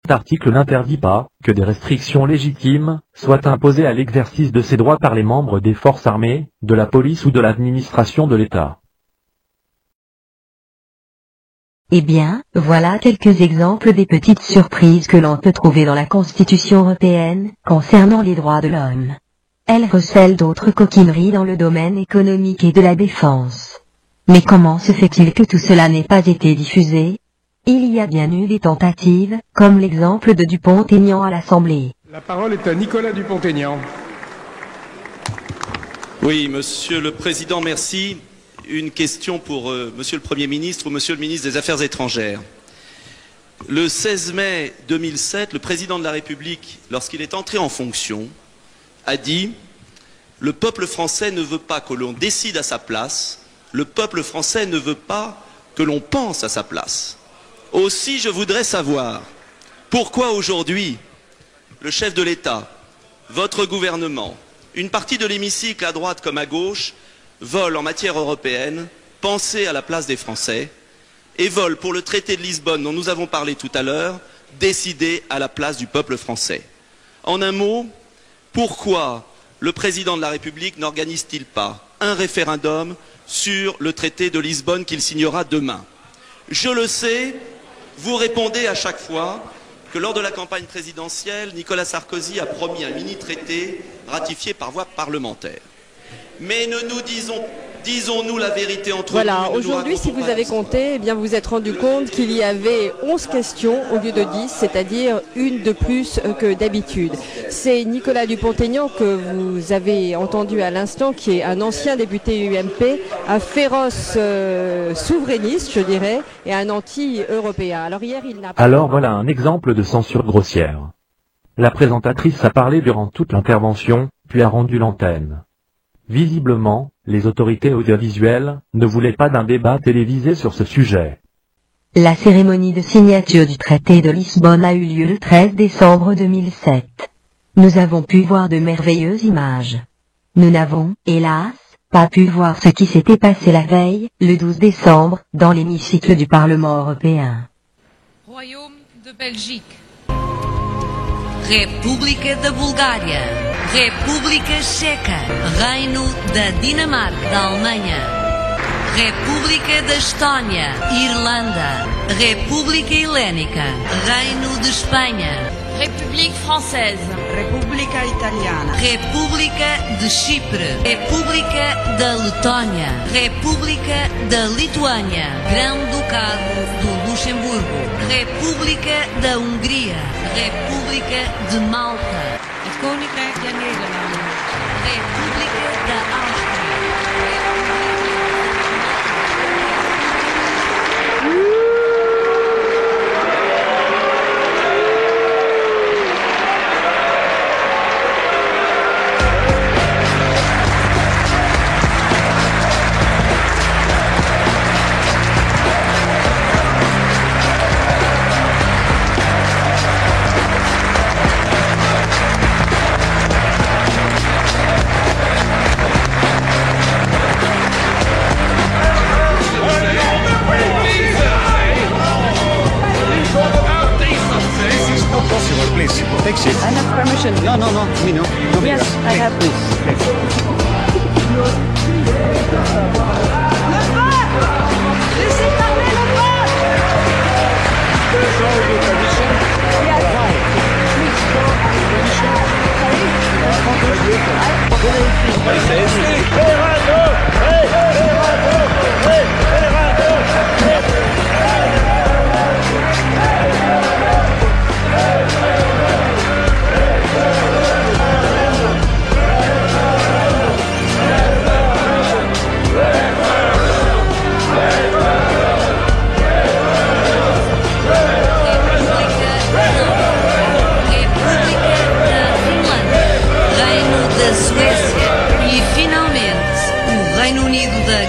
Cet article n'interdit pas que des restrictions légitimes soient imposées à l'exercice de ces droits par les membres des forces armées, de la police ou de l'administration de l'État. Eh bien, voilà quelques exemples des petites surprises que l'on peut trouver dans la Constitution européenne, concernant les droits de l'homme. Elle recèle d'autres coquineries dans le domaine économique et de la défense. Mais comment se fait-il que tout cela n'ait pas été diffusé? Il y a bien eu des tentatives, comme l'exemple de Dupont-Aignan à l'Assemblée. La parole est à Nicolas Dupont-Aignan. Oui, Monsieur le Président, merci. Une question pour Monsieur le Premier ministre ou Monsieur le ministre des Affaires étrangères. Le 16 mai 2007, le Président de la République, lorsqu'il est entré en fonction, a dit « Le peuple français ne veut pas que l'on décide à sa place, le peuple français ne veut pas que l'on pense à sa place. » Aussi, je voudrais savoir pourquoi aujourd'hui, le chef de l'État, votre gouvernement, une partie de l'hémicycle à droite comme à gauche, vole en matière européenne, penser à la place des Français, et vole pour le traité de Lisbonne dont nous avons parlé tout à l'heure, décider à la place du peuple français. En un mot, pourquoi le président de la République n'organise-t-il pas un référendum sur le traité de Lisbonne qu'il signera demain? Je le sais, vous répondez à chaque fois que lors de la campagne présidentielle, Nicolas Sarkozy a promis un mini-traité ratifié par voie parlementaire. Mais disons-nous la vérité entre nous. Voilà, aujourd'hui, si vous avez compté, eh bien, vous vous êtes rendu compte qu'il y avait 11 questions au lieu de 10, c'est-à-dire une de plus que d'habitude. C'est Nicolas Dupont-Aignan que vous avez entendu à l'instant, qui est un ancien député UMP, un féroce souverainiste, je dirais, et un anti-européen. Alors hier, il n'a pas... Alors voilà un exemple de censure grossière. La présentatrice a parlé durant toute l'intervention, puis a rendu l'antenne. Visiblement, les autorités audiovisuelles ne voulaient pas d'un débat télévisé sur ce sujet. La cérémonie de signature du traité de Lisbonne a eu lieu le 13 décembre 2007. Nous avons pu voir de merveilleuses images. Nous n'avons, hélas, pas pu voir ce qui s'était passé la veille, le 12 décembre, dans l'hémicycle du Parlement européen. Royaume de Belgique. República da Bulgária, República Checa, Reino da Dinamarca, da Alemanha, República da Estónia, Irlanda, República Helénica, Reino de Espanha, République française, República Italiana, República de Chipre, República da Letónia, República da Lituânia, Grão-Ducado do Luxemburgo, República da Hungria, República de Malta, het Koninkrijk der Nederlanden, República da Áustria. Take seat. I have permission. No, me no. Yes, I have.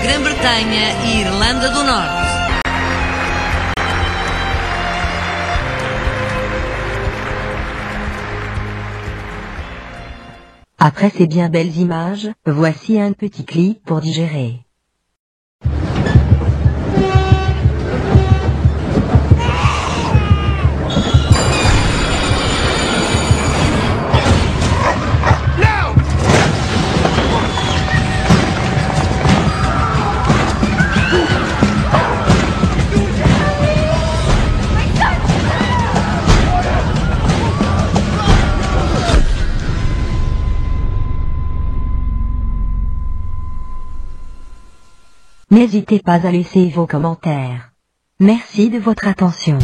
Grã-Bretanha e Irlanda do Norte. Après ces bien belles images, voici un petit clip pour digérer. N'hésitez pas à laisser vos commentaires. Merci de votre attention.